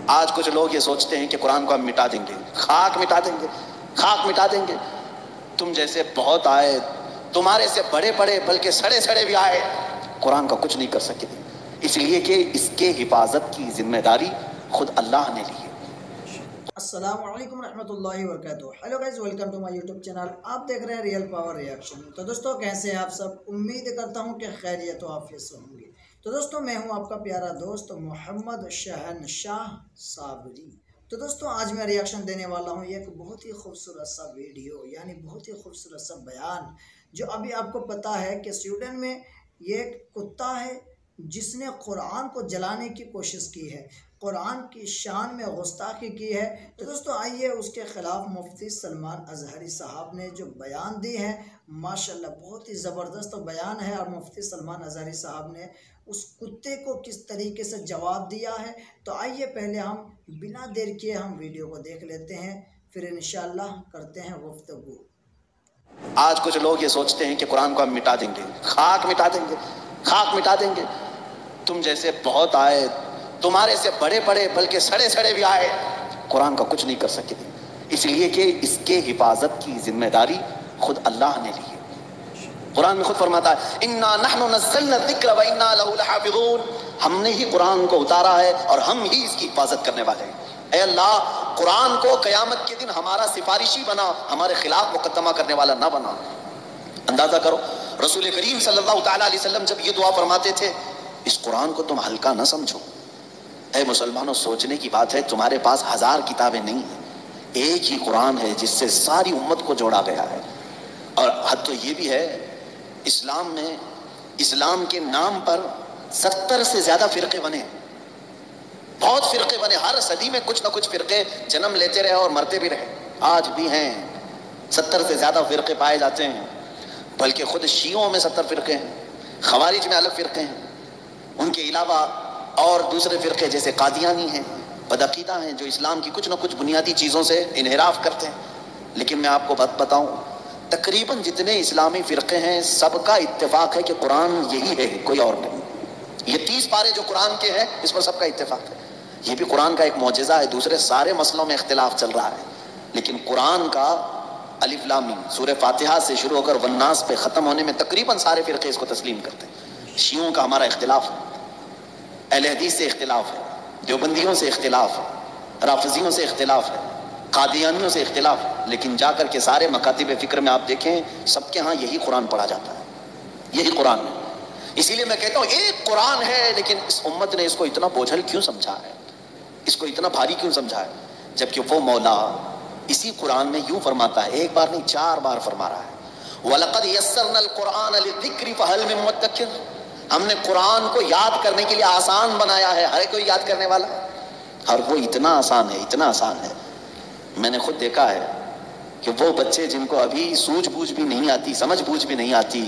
آج کچھ لوگ یہ سوچتے ہیں کہ قرآن کو ہم مٹا دیں گے، خاک مٹا دیں گے، خاک مٹا دیں گے۔ تم جیسے بہت آئے، تمہارے سے بڑے بڑے بلکہ سڑے سڑے بھی آئے، قرآن کا کچھ نہیں کر سکے، اس لیے کہ اس کے حفاظت کی ذمہ داری خود اللہ نے لی ہے۔ السلام علیکم رحمۃ اللہ وبرکاتہ۔ Hello guys, welcome to my YouTube channel. آپ دیکھ رہے ہیں ریئل پاور ریئیکشن۔ تو دوستوں کیسے ہیں آپ سب؟ امید کرتا ہوں کہ خیریت و عافیت سے ہوں گے۔ تو دوستوں میں ہوں آپ کا پیارا دوست محمد شہنشاہ صابری۔ تو دوستوں آج میں ریئیکشن دینے والا ہوں ایک بہت ہی خوبصورت سا ویڈیو، یعنی بہت ہی خوبصورت سا بیان، جو ابھی آپ کو پتا ہے کہ سویڈن میں یہ ایک کتا ہے جس نے قرآن کو جلانے کی کوشش کی ہے، قرآن کی شان میں گستاخی کی ہے۔ تو دوستو آئیے اس کے خلاف مفتی سلمان اظہری صاحب نے جو بیان دی ہے، ماشاءاللہ بہت ہی زبردست بیان ہے، اور مفتی سلمان اظہری صاحب نے اس کتے کو کس طریقے سے جواب دیا ہے۔ تو آئیے پہلے ہم بنا دیر کیے ہم ویڈیو کو دیکھ لیتے ہیں، پھر انشاءاللہ کرتے ہیں گفتگو۔ آج کچھ لوگ یہ سوچتے ہیں کہ قرآن کو ہم مٹا دیں گے، خاک مٹا دیں گے، خاک مٹا دیں گے۔ تم جیسے بہت آئے، تمہارے سے بڑے بڑے بلکہ سڑے سڑے بھی آئے، قرآن کا کچھ نہیں کر سکے، اس لیے کہ اس کے حفاظت کی ذمہ داری خود اللہ نے لی ہے۔ قرآن میں خود فرماتا ہے اِنَّا نَحْنُ نَزَّلْنَا الذِّكْرَ وَإِنَّا لَهُ لَحَافِظُونَ، ہم نے ہی قرآن کو اتارا ہے اور ہم ہی اس کی حفاظت کرنے والے ہیں۔ اے اللہ، قرآن کو قیامت کے دن ہمارا سفارشی بنا، ہمارے خلاف مقدمہ کرنے والا نہ بنا۔ اندازہ کرو، رسول کریم صلی اللہ تعالیٰ علیہ وسلم جب یہ دعا فرماتے تھے، اس قرآن کو تم ہلکا نہ سمجھو۔ اے مسلمانوں، سوچنے کی بات ہے، تمہارے پاس 1000 کتابیں نہیں ہیں، ایک ہی قرآن ہے جس سے ساری امت کو جوڑا گیا ہے۔ اور حد تو یہ بھی ہے، اسلام میں اسلام کے نام پر 70 سے زیادہ فرقے بنے، بہت فرقے بنے، ہر صدی میں کچھ نہ کچھ فرقے جنم لیتے رہے اور مرتے بھی رہے، آج بھی ہیں 70 سے زیادہ فرقے پائے جاتے ہیں، بلکہ خود شیعوں میں 70 فرقے ہیں، خوارج میں الگ فرقے ہیں، ان کے علاوہ اور دوسرے فرقے جیسے قادیانی ہیں، بدعقیدہ ہیں، جو اسلام کی کچھ نہ کچھ بنیادی چیزوں سے انحراف کرتے ہیں۔ لیکن میں آپ کو بات بتاؤں، تقریباً جتنے اسلامی فرقے ہیں سب کا اتفاق ہے کہ قرآن یہی ہے، کوئی اور نہیں۔ یہ 30 پارے جو قرآن کے ہیں اس پر سب کا اتفاق ہے، یہ بھی قرآن کا ایک معجزہ ہے، دوسرے سارے مسئلوں میں اختلاف چل رہا ہے، لیکن قرآن کا الف لام میم سورہ فاتحہ سے شروع ہو کر والناس پہ ختم ہونے میں تقریباً سارے فرقے اس کو تسلیم کرتے ہیں۔ شیعوں کا ہمارا اختلاف ہے، اہل حدیث سے اختلاف ہے، دیوبندیوں سے اختلاف ہے، رافضیوں سے اختلاف ہے، قادیانیوں سے اختلاف ہے، لیکن جا کر کے سارے مکاتب فکر میں آپ دیکھیں سب کے ہاں یہی قرآن پڑھا جاتا ہے، یہی قرآن ہے۔ اسی لیے میں کہتا ہوں ایک قرآن ہے، لیکن اس امت نے اس کو اتنا بوجھل کیوں سمجھا ہے، اس کو اتنا بھاری کیوں سمجھا ہے، جبکہ وہ مولا اسی قرآن میں یوں فرماتا ہے، ایک بار نہیں 4 بار فرما رہا ہے وَلَقَدْ يَسَّرْنَا الْقُرْآنَ لِلذِّكْرِ فَهَلْ مِن مُّدَّكِرٍ، ہم نے قرآن کو یاد کرنے کے لیے آسان بنایا ہے، ہر کوئی یاد کرنے والا، اور وہ اتنا آسان ہے، اتنا آسان ہے، میں نے خود دیکھا ہے کہ وہ بچے جن کو ابھی سوجھ بوجھ بھی نہیں آتی، سمجھ بوجھ بھی نہیں آتی،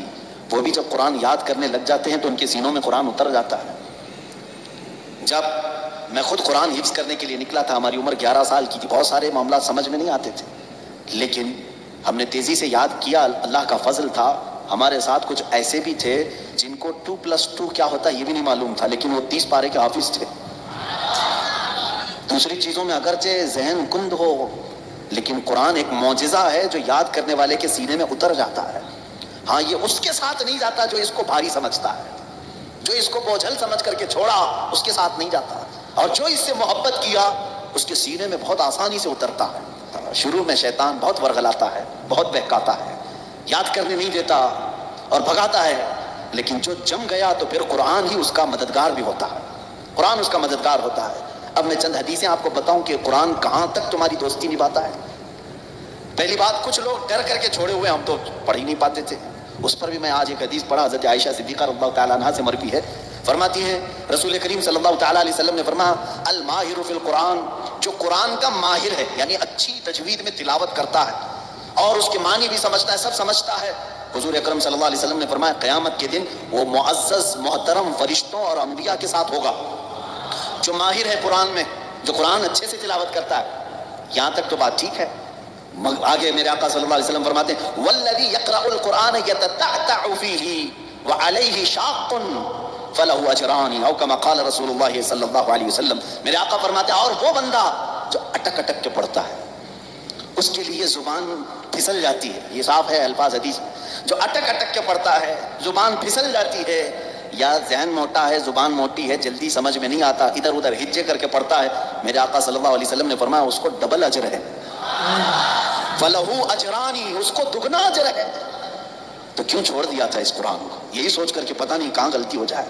وہ بھی جب قرآن یاد کرنے لگ جاتے ہیں تو ان کے سینوں میں قرآن اتر جاتا ہے۔ جب میں خود قرآن حفظ کرنے کے لیے نکلا تھا، ہماری عمر 11 سال کی تھی، بہت سارے معاملات سمجھ میں نہیں آتے تھے، لیکن ہم نے تیزی سے یاد کیا، اللہ کا فضل تھا، ہمارے ساتھ کچھ ایسے بھی تھے جن کو 2+2 کیا ہوتا ہے یہ بھی نہیں معلوم تھا، لیکن وہ 30 پارے کے حافظ تھے۔ دوسری چیزوں میں اگرچہ ذہن کند ہو، لیکن قرآن ایک معجزہ ہے جو یاد کرنے والے کے سینے میں اتر جاتا ہے۔ ہاں، یہ اس کے ساتھ نہیں جاتا جو اس کو بھاری سمجھتا ہے، جو اس کو بوجھل سمجھ کر کے چھوڑا اس کے ساتھ نہیں جاتا، اور جو اس سے محبت کیا اس کے سینے میں بہت آسانی سے اترتا ہے۔ شروع میں شیطان بہت ورغلاتا ہے، بہت بہکاتا ہے، یاد کرنے نہیں دیتا اور بھگاتا ہے، لیکن جو جم گیا تو پھر قرآن ہی اس کا مددگار بھی ہوتا ہے، قرآن اس کا مددگار ہوتا ہے۔ اب میں چند حدیثیں آپ کو بتاؤں کہ قرآن کہاں تک تمہاری دوستی نبھاتا ہے۔ پہلی بات، کچھ لوگ ڈر کر کے چھوڑے ہوئے، ہم تو پڑھ ہی نہیں پاتے تھے، اس پر بھی میں آج ایک حدیث پڑھا، حضرت عائشہ صدیقہ رضی اللہ تعالیٰ عنہا سے مروی ہے، فرماتی ہیں رسول کریم صلی اللہ تعالیٰ علیہ وسلم نے فرمایا الماہر فی القرآن، جو قرآن کا ماہر ہے یعنی اچھی تجوید میں تلاوت کرتا ہے اور اس کے معنی بھی سمجھتا ہے، سب سمجھتا ہے، حضور اکرم صلی اللہ علیہ وسلم نے فرمایا قیامت کے دن وہ معزز محترم فرشتوں اور انبیاء کے ساتھ ہوگا۔ جو ماہر ہے قرآن میں، جو قرآن اچھے سے تلاوت کرتا ہے، یہاں تک تو بات ٹھیک ہے، آگے میرے آقا صلی اللہ علیہ وسلم فرماتے ہیں والذی یقرأ القرآن یتتعتع فیہ وعلیہ شاق، فلہ اجران او کما قال رسول اللہ صلی اللہ علیہ وسلم، میرے آقا فرماتے ہیں اور وہ بندہ جو اٹک اٹک کے پڑھتا ہے، اس کے لیے زبان پھسل جاتی ہے، یہ صاف ہے الفاظ حدیث میں، جو اٹک اٹک کے پڑھتا ہے زبان پھسل جاتی ہے، یا ذہن موٹا ہے زبان موٹی ہے جلدی سمجھ میں نہیں آتا ادھر ادھر ہجے کر کے پڑھتا ہے، میرے آقا صلی اللہ علیہ وسلم نے فرمایا اس کو ڈبل اجر ہے، فلہو اجرانی، اس کو دگنا اجر ہے۔ تو کیوں چھوڑ دیا تھا اس قرآن کو؟ یہی سوچ کر کہ پتہ نہیں کہاں غلطی ہو جائے،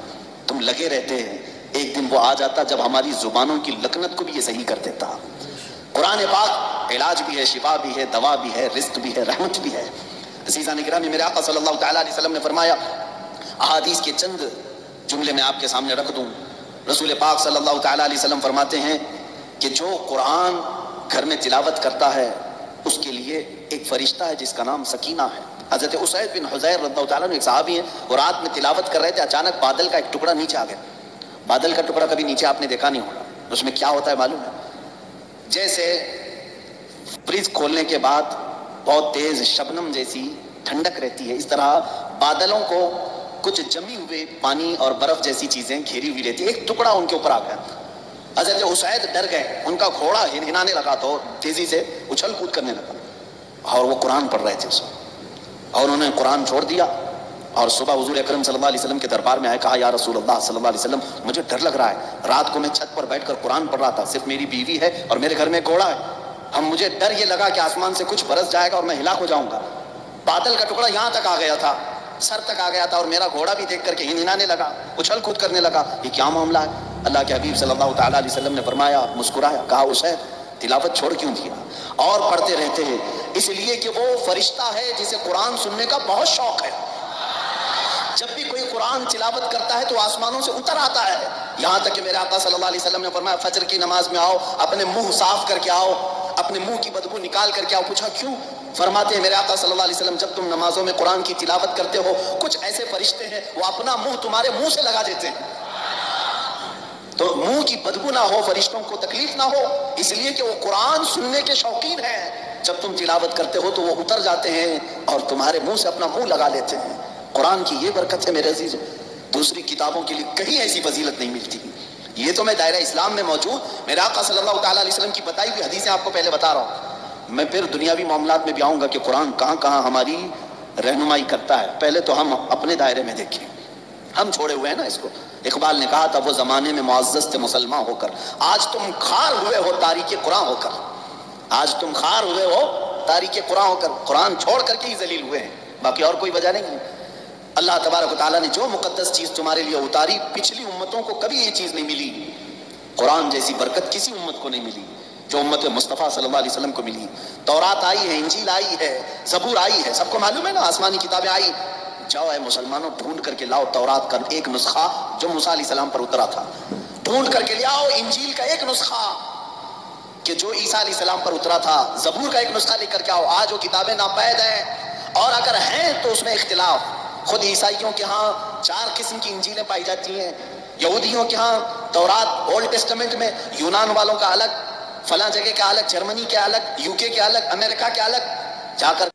تم لگے رہتے ہیں، ایک دن وہ آ جاتا جب ہماری زبانوں کی لکنت کو بھی یہ صحیح کر دیتا۔ قرآن پاک علاج بھی ہے، شفا بھی ہے، دوا بھی ہے، رزق بھی ہے، رحمت بھی ہے۔ عزیزان گرامی، میرے آقا صلی اللہ تعالیٰ علیہ وسلم نے فرمایا، احادیث کے چند جملے میں آپ کے سامنے رکھ دوں۔ رسول پاک صلی اللہ تعالیٰ علیہ وسلم فرماتے ہیں کہ جو قرآن گھر میں تلاوت کرتا ہے اس کے لیے ایک فرشتہ ہے جس کا نام سکینہ ہے۔ حضرت اسید بن حضیر رضی اللہ تعالیٰ عنہ ایک صحابی ہیں، وہ رات میں تلاوت کر رہے تھے، اچانک بادل کا ایک ٹکڑا نیچے آ گیا۔ بادل کا ٹکڑا کبھی نیچے آپ نے دیکھا نہیں ہوگا، اس میں کیا ہوتا ہے معلوم ہے؟ جیسے فریج کھولنے کے بعد بہت تیز شبنم جیسی ٹھنڈک رہتی ہے، اس طرح بادلوں کو کچھ جمی ہوئے پانی اور برف جیسی چیزیں گھیری ہوئی رہتی ہے، ایک ٹکڑا ان کے اوپر آ گیا۔ حضرت اسید ڈر گئے، ان کا گھوڑا ہنانے لگا تو تیزی سے اچھل کود کرنے لگا، اور وہ قرآن پڑھ رہے تھے اس وقت، اور انہوں نے قرآن چھوڑ دیا اور صبح حضور اکرم صلی اللہ علیہ وسلم کے دربار میں آئے، کہا یا رسول اللہ صلی اللہ علیہ وسلم مجھے ڈر لگ رہا ہے، رات کو میں چھت پر بیٹھ کر قرآن پڑھ رہا تھا، صرف میری بیوی ہے اور میرے گھر میں ایک گھوڑا ہے، مجھے ڈر یہ لگا کہ آسمان سے کچھ برس جائے گا اور میں ہلاک ہو جاؤں گا۔ بادل کا ٹکڑا یہاں تک آ گیا تھا، سر تک آ گیا تھا، اور میرا گھوڑا بھی دیکھ کر کے ہنانے لگا، اچھل کود کرنے لگا، یہ کیا معاملہ ہے؟ اللہ کے حبیب صلی اللہ تعالیٰ علیہ وسلم نے فرمایا، مسکرایا، کہا اسید تلاوت چھوڑ کیوں دیا؟ اور پڑھتے رہتے ہیں، اس لیے کہ وہ فرشتہ ہے جسے قرآن سننے کا بہت شوق ہے، جب بھی کوئی قرآن تلاوت کرتا ہے تو آسمانوں سے اتر آتا ہے، یہاں تک کہ میرے آقا صلی اللہ علیہ وسلم نے فرمایا فجر کی نماز میں آؤ، اپنے منہ صاف کر کے آؤ، اپنے منہ کی بدبو نکال کر کے آؤ۔ پوچھا کیوں؟ فرماتے ہیں میرے آقا صلی اللہ علیہ وسلم جب تم نمازوں میں قرآن کی تلاوت کرتے ہو کچھ ایسے فرشتے ہیں وہ اپنا منہ تمہارے منہ سے لگا دیتے ہیں، تو منہ کی بدبو نہ ہو، فرشتوں کو تکلیف نہ ہو، اس لیے کہ وہ قرآن سننے کے شوقین ہیں، جب تم تلاوت کرتے ہو تو وہ اتر جاتے ہیں اور تمہارے منہ سے اپنا منہ لگا لیتے ہیں۔ قرآن کی یہ برکت ہے میرے عزیزوں، دوسری کتابوں کے لیے کہیں ایسی فضیلت نہیں ملتی۔ یہ تو میں دائرہ اسلام میں موجود میرے آقا صلی اللہ تعالیٰ علیہ وسلم کی بتائی ہوئی حدیثیں آپ کو پہلے بتا رہا ہوں، میں پھر دنیاوی معاملات میں بھی آؤں گا کہ قرآن کہاں کہاں ہماری رہنمائی کرتا ہے۔ پہلے تو ہم اپنے دائرے میں دیکھیں، ہم چھوڑے ہوئے ہیں نا اس کو۔ اقبال نے کہا تھا وہ زمانے میں معزز تھے مسلمان ہو کر، آج تم خار ہوئے ہو تاریک قرآن ہو کر، آج تم خار ہوئے ہو تاریک قرآن ہو کر، قرآن چھوڑ کر کے ہی ذلیل ہوئے ہیں، باقی اور کوئی وجہ نہیں ہے۔ اللہ تبارک و تعالیٰ نے جو مقدس چیز تمہارے لیے اتاری، پچھلی امتوں کو کبھی یہ چیز نہیں ملی، قرآن جیسی برکت کسی امت کو نہیں ملی جو امت مصطفیٰ صلی اللہ علیہ وسلم کو ملی۔ تورات آئی ہے، انجیل آئی ہے، زبور آئی ہے، سب کو معلوم ہے نا، آسمانی کتابیں آئی۔ جاؤ اے مسلمانوں ڈھونڈ کر کے لاؤ تورات کا ایک نسخہ جو موسیٰ علیہ السلام پر اترا تھا، ڈھونڈ کر کے لاؤ انجیل کا ایک نسخہ کہ جو عیسیٰ علیہ السلام پر اترا تھا، زبور کا ایک نسخہ لے کر کے آؤ۔ آج وہ کتابیں ناپید ہیں، اور اگر ہیں تو اس میں اختلاف۔ خود عیسائیوں کے ہاں 4 قسم کی انجیلیں پائی جاتی ہیں، یہودیوں کے ہاں تورات اولڈ ٹیسٹمنٹ میں، یونان والوں کا الگ، فلاں جگہ کا الگ، جرمنی کے الگ، UK کے الگ، امریکہ کے الگ، جا کر۔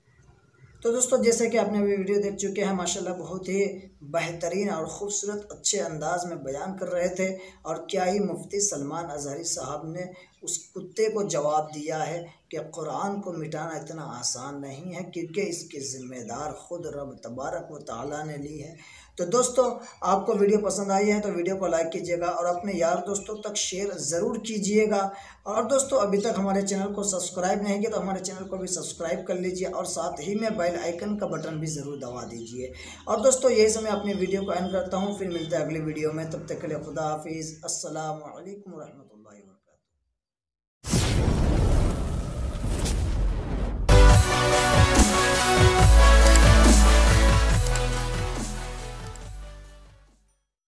تو دوستو جیسے کہ آپ نے ابھی ویڈیو دیکھ چکے ہیں، ماشاءاللہ بہت ہی بہترین اور خوبصورت اچھے انداز میں بیان کر رہے تھے، اور کیا ہی مفتی سلمان اظہری صاحب نے اس کتے کو جواب دیا ہے کہ قرآن کو مٹانا اتنا آسان نہیں ہے، کیونکہ اس کی ذمہ دار خود رب تبارک و تعالیٰ نے لی ہے۔ تو دوستو آپ کو ویڈیو پسند آئی ہے تو ویڈیو کو لائک کیجیے گا اور اپنے یار دوستوں تک شیئر ضرور کیجیے گا، اور دوستو ابھی تک ہمارے چینل کو سبسکرائب نہیں کیا تو ہمارے چینل کو بھی سبسکرائب کر لیجیے، اور ساتھ ہی میں بیل آئیکن کا بٹن بھی ضرور دبا دیجیے۔ اور دوستو یہی سے میں اپنی ویڈیو کو اینڈ کرتا ہوں، پھر ملتے ہیں اگلی ویڈیو میں، تب تک کے لیے خدا حافظ، السلام علیکم ورحمۃ اللہ وبرکاتہ۔